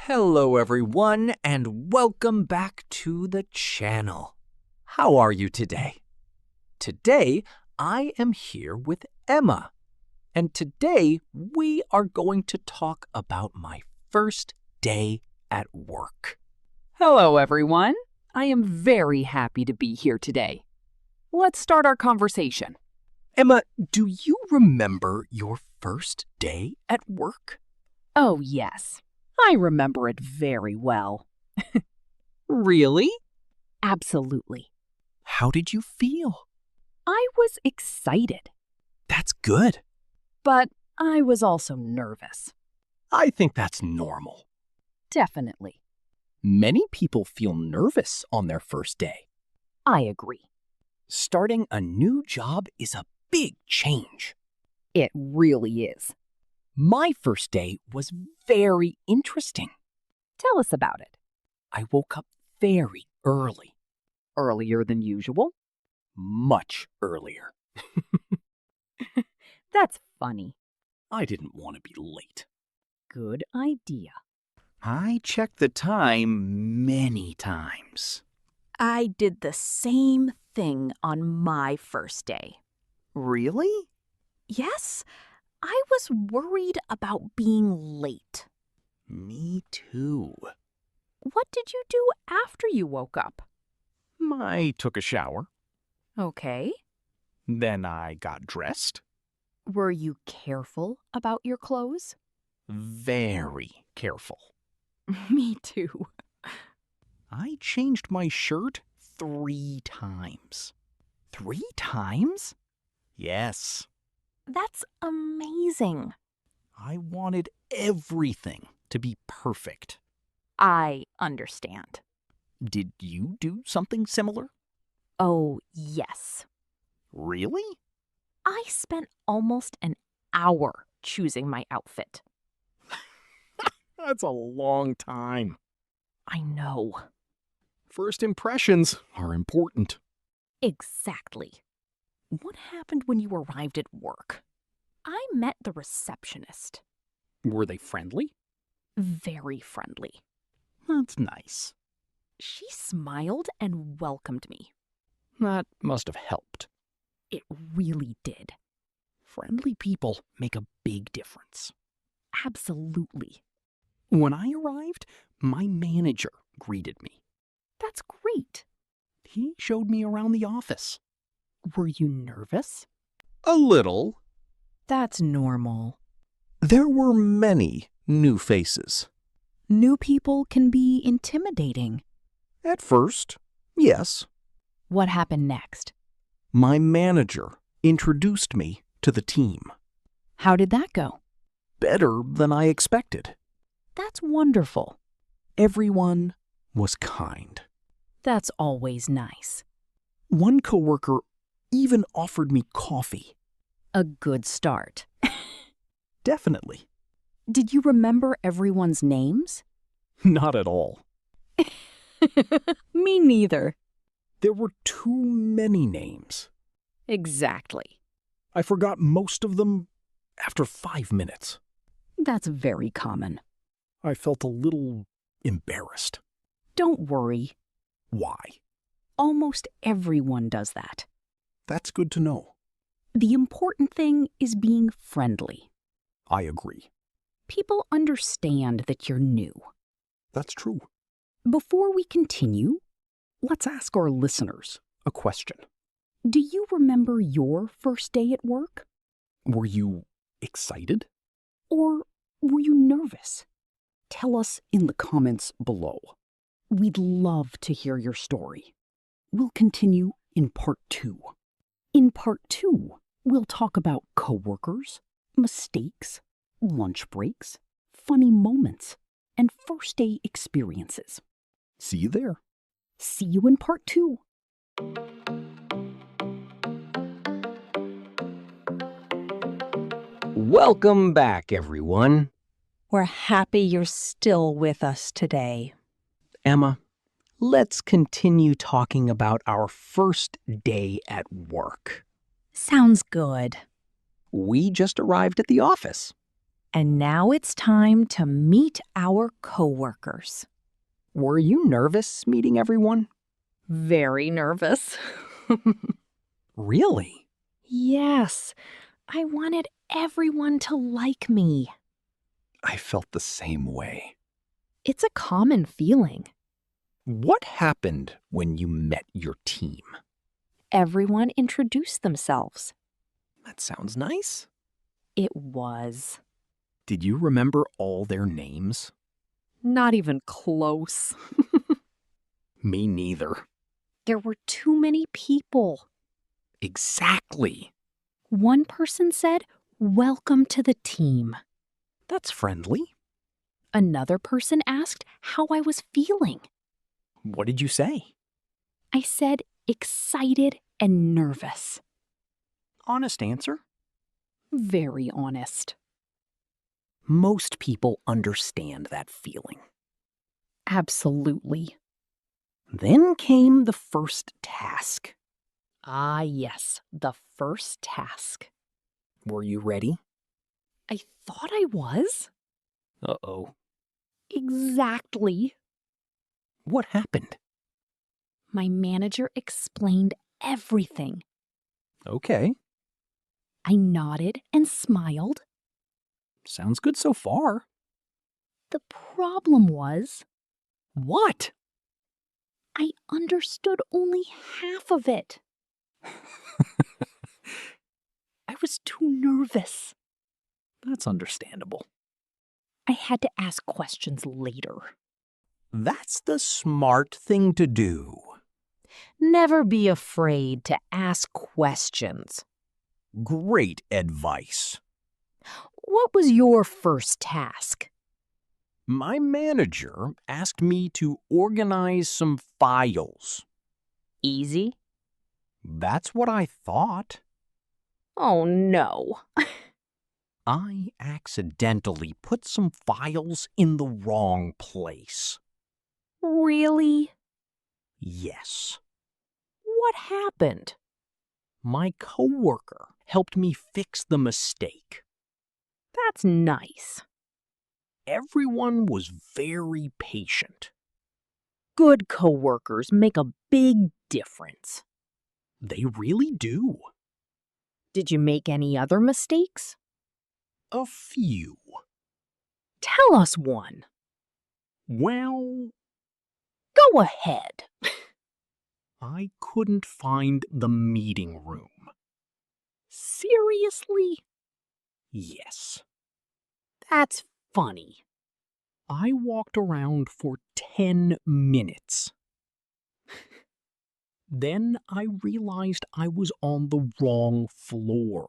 Hello everyone, and welcome back to the channel. How are you today? Today, I am here with Emma, and today we are going to talk about my first day at work. Hello, everyone. I am very happy to be here today. Let's start our conversation. Emma, do you remember your first day at work? Oh, yes. I remember it very well. Really? Absolutely. How did you feel? I was excited, That's good. but I was also nervous. I think that's normal. Definitely. Many people feel nervous on their first day. I agree. Starting a new job is a big change. It really is. My first day was very interesting. Tell us about it. I woke up very early, Earlier than usual? much earlier. That's funny. I didn't want to be late. Good idea. I checked the time many times. I did the same thing on my first day. Really? Yes, I was worried about being late. Me too. What did you do after you woke up? I took a shower. Okay. Then I got dressed. Were you careful about your clothes? Very careful. Me too. I changed my shirt 3 times. 3 times? Yes. That's amazing. I wanted everything to be perfect. I understand. Did you do something similar? Oh, yes. Really? I spent almost an hour choosing my outfit. That's a long time. I know. First impressions are important. Exactly. What happened when you arrived at work? I met the receptionist. Were they friendly? Very friendly. That's nice. She smiled and welcomed me. That must have helped. It really did. Friendly people make a big difference. Absolutely. When I arrived, my manager greeted me. That's great. He showed me around the office. Were you nervous? A little. That's normal. There were many new faces. New people can be intimidating. At first, yes. What happened next? My manager introduced me to the team. How did that go? Better than I expected. That's wonderful. Everyone was kind. That's always nice. One coworker even offered me coffee. A good start. Definitely. Did you remember everyone's names? Not at all. Me neither. There were too many names. Exactly. I forgot most of them after 5 minutes. That's very common. I felt a little embarrassed. Don't worry. Why? Almost everyone does that. That's good to know. The important thing is being friendly. I agree. People understand that you're new. That's true. Before we continue, let's ask our listeners a question. Do you remember your first day at work? Were you excited? Or were you nervous? Tell us in the comments below. We'd love to hear your story. We'll continue in part 2. In part 2, we'll talk about coworkers, mistakes, lunch breaks, funny moments, and first day experiences. See you there. See you in part 2. Welcome back, everyone. We're happy you're still with us today. Emma, let's continue talking about our first day at work. Sounds good. We just arrived at the office. And now it's time to meet our coworkers. Were you nervous meeting everyone? Very nervous. Really? Yes, I wanted everyone to like me. I felt the same way. It's a common feeling. What happened when you met your team? Everyone introduced themselves. That sounds nice. It was. Did you remember all their names? Not even close. Me neither. There were too many people. Exactly. One person said, "Welcome to the team." That's friendly. Another person asked how I was feeling. What did you say? I said, excited and nervous. Honest answer. Very honest. Most people understand that feeling. Absolutely. Then came the first task. Ah, yes, the first task. Were you ready? I thought I was. Uh-oh. Exactly. What happened? My manager explained everything. Okay. I nodded and smiled. Sounds good so far. The problem was, What? I understood only half of it. I was too nervous. That's understandable. I had to ask questions later. That's the smart thing to do. Never be afraid to ask questions. Great advice. What was your first task? My manager asked me to organize some files. Easy? That's what I thought. Oh, no. I accidentally put some files in the wrong place. Really? Yes. What happened? My coworker helped me fix the mistake. That's nice. Everyone was very patient. Good coworkers make a big difference. They really do. Did you make any other mistakes? A few. Tell us one. Well, Go ahead. I couldn't find the meeting room. Seriously? Yes. That's funny. I walked around for 10 minutes. Then I realized I was on the wrong floor.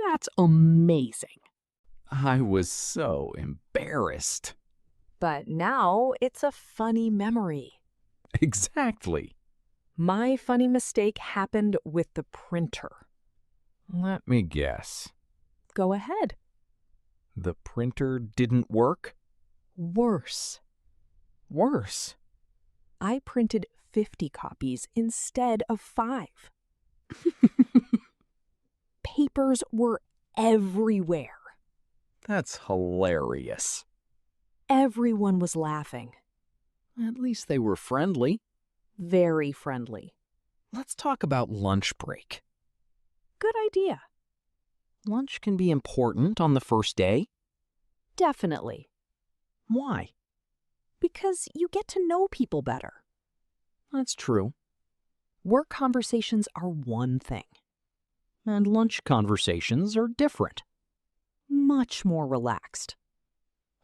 That's amazing. I was so embarrassed. But now it's a funny memory. Exactly. My funny mistake happened with the printer. Let me guess. Go ahead. The printer didn't work? Worse. Worse. I printed 50 copies instead of 5. Papers were everywhere. That's hilarious. Everyone was laughing. At least they were friendly. Very friendly. Let's talk about lunch break. Good idea. Lunch can be important on the first day. Definitely. Why? Because you get to know people better. That's true. Work conversations are one thing. And lunch conversations are different. Much more relaxed.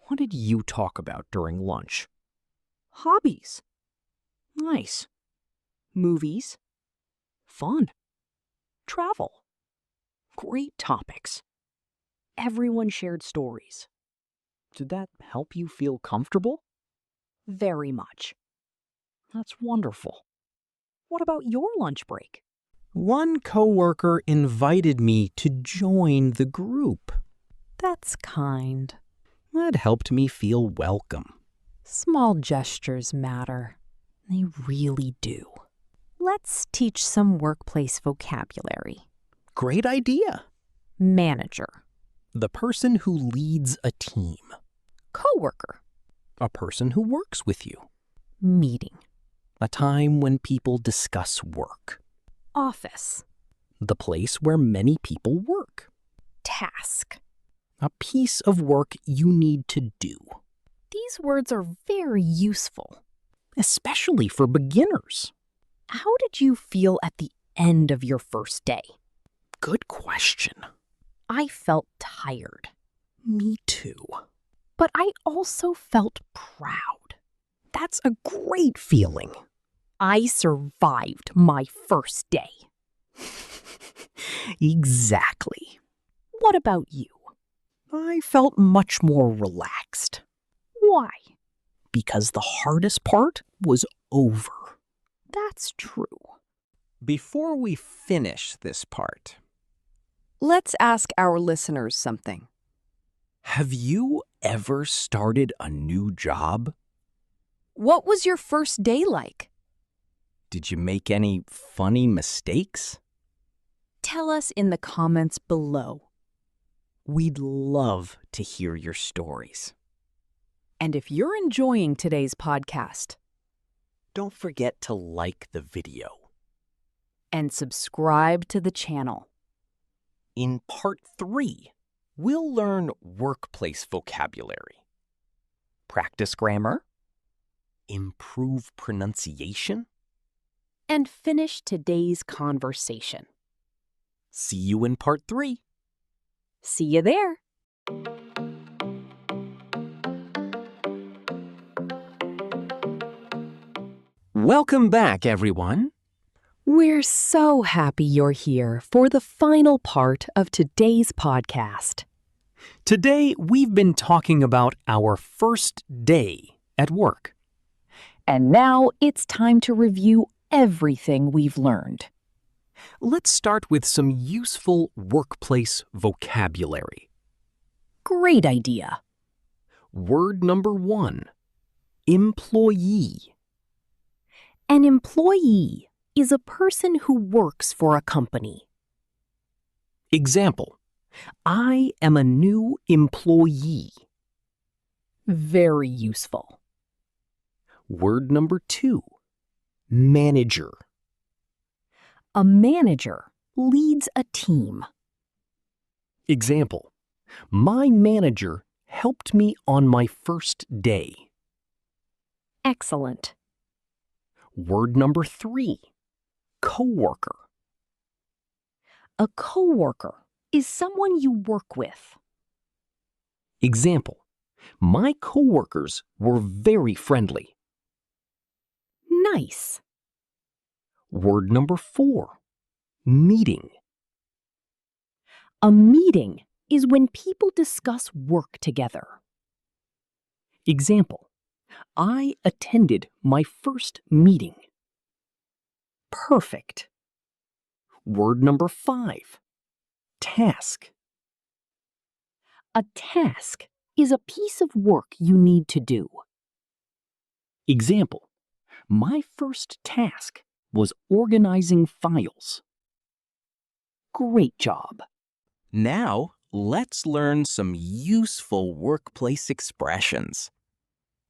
What did you talk about during lunch? Hobbies. Nice. Movies. Fun. Travel. Great topics. Everyone shared stories. Did that help you feel comfortable? Very much. That's wonderful. What about your lunch break? One coworker invited me to join the group. That's kind. That helped me feel welcome. Small gestures matter. They really do. Let's teach some workplace vocabulary. Great idea. Manager. The person who leads a team. Coworker. A person who works with you. Meeting. A time when people discuss work. Office. The place where many people work. Task. A piece of work you need to do. These words are very useful. Especially for beginners. How did you feel at the end of your first day? Good question. I felt tired. Me too. But I also felt proud. That's a great feeling. I survived my first day. Exactly. What about you? I felt much more relaxed. Why? Because the hardest part was over. That's true. Before we finish this part, Let's ask our listeners something. have you ever started a new job? What was your first day like? Did you make any funny mistakes? Tell us in the comments below. We'd love to hear your stories. And if you're enjoying today's podcast, Don't forget to like the video. and subscribe to the channel. In part 3, we'll learn workplace vocabulary, practice grammar, improve pronunciation. And finish today's conversation. See you in part 3. See you there. Welcome back, everyone. We're so happy you're here for the final part of today's podcast. Today, we've been talking about our first day at work. And now it's time to review everything we've learned. Let's start with some useful workplace vocabulary. Great idea. Word number 1, employee. An employee is a person who works for a company. Example, I am a new employee. Very useful. Word number 2, manager. A manager leads a team. Example, my manager helped me on my first day. Excellent. Word number 3, coworker. A coworker is someone you work with. Example, my coworkers were very friendly. Nice. Word number 4, meeting. A meeting is when people discuss work together. Example, I attended my first meeting. Perfect. Word number 5, task. A task is a piece of work you need to do. Example, my first task was organizing files. Great job. Now, let's learn some useful workplace expressions.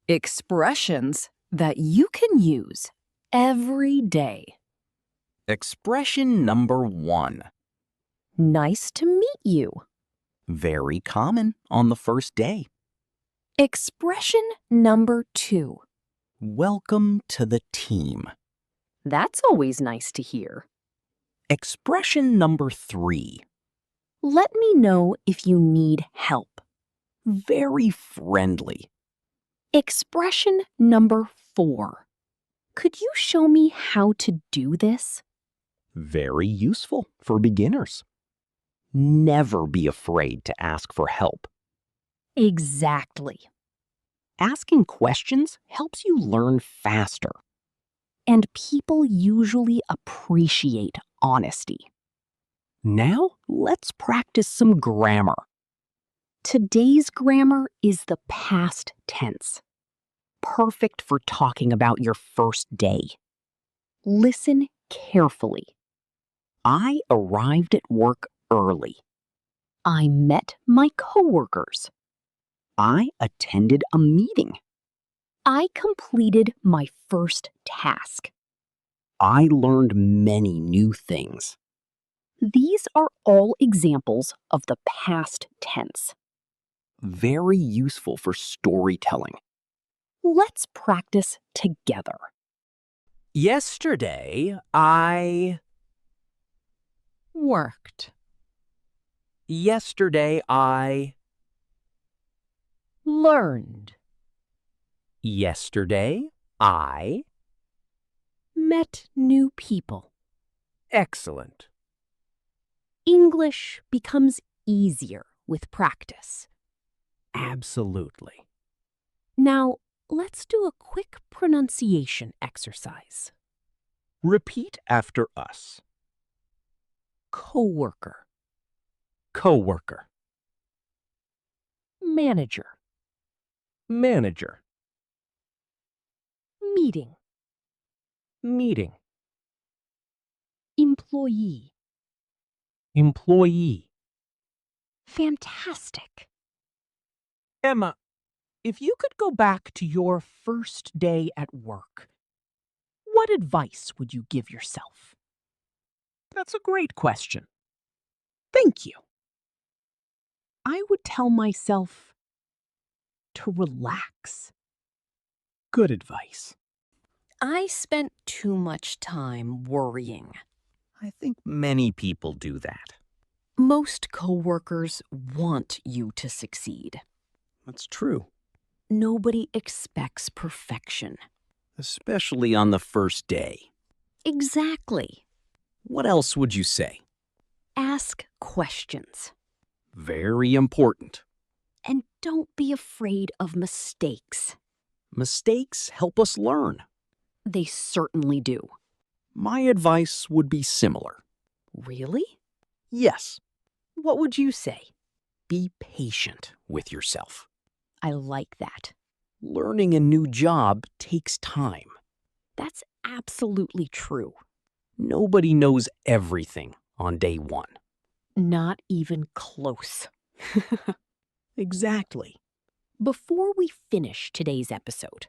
Expressions that you can use every day. Expression number 1, Nice to meet you. very common on the first day. Expression number 2. Welcome to the team. That's always nice to hear. Expression number 3, Let me know if you need help. very friendly. Expression number 4. Could you show me how to do this? Very useful for beginners. Never be afraid to ask for help. Exactly. Asking questions helps you learn faster. And people usually appreciate honesty. Now, let's practice some grammar. Today's grammar is the past tense. Perfect for talking about your first day. Listen carefully. I arrived at work early. I met my coworkers. I attended a meeting. I completed my first task. I learned many new things. These are all examples of the past tense. Very useful for storytelling. Let's practice together. Yesterday, I... Worked. Yesterday, I... Learned. Yesterday, I... Met new people. Excellent. English becomes easier with practice. Absolutely. Now, let's do a quick pronunciation exercise. Repeat after us. Coworker. Coworker. Manager. Manager. Meeting. Meeting. Employee. Employee. Fantastic. Emma, if you could go back to your first day at work, what advice would you give yourself? That's a great question. Thank you. I would tell myself to relax. Good advice. I spent too much time worrying. I think many people do that. Most coworkers want you to succeed. That's true. Nobody expects perfection. Especially on the first day. Exactly. What else would you say? Ask questions. Very important. And don't be afraid of mistakes. Mistakes help us learn. They certainly do. My advice would be similar. Really? Yes, What would you say? be patient with yourself. I like that. Learning a new job takes time. That's absolutely true. Nobody knows everything on day one. Not even close. Exactly. Before we finish today's episode,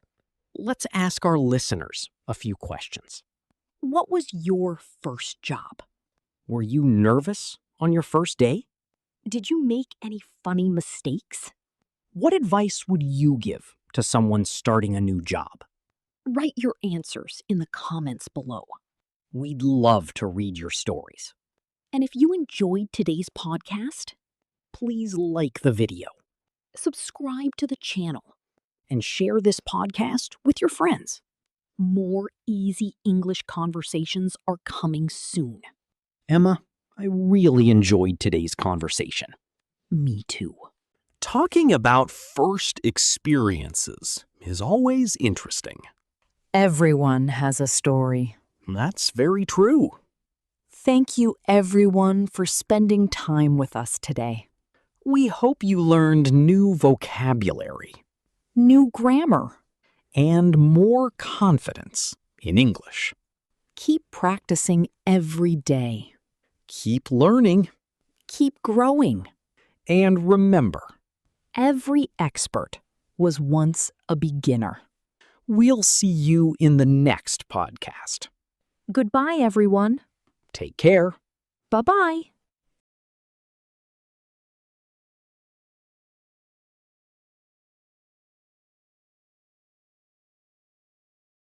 Let's ask our listeners a few questions. what was your first job? Were you nervous on your first day? Did you make any funny mistakes? What advice would you give to someone starting a new job? Write your answers in the comments below. We'd love to read your stories. And if you enjoyed today's podcast, Please like the video subscribe to the channel. and share this podcast with your friends. More easy English conversations are coming soon. Emma, I really enjoyed today's conversation. Me too. Talking about first experiences is always interesting. Everyone has a story. That's very true. Thank you, everyone, for spending time with us today. We hope you learned new vocabulary New grammar. and more confidence in English. Keep practicing every day. Keep learning, Keep growing. and remember, Every expert was once a beginner. we'll see you in the next podcast. Goodbye, everyone. Take care. Bye-bye.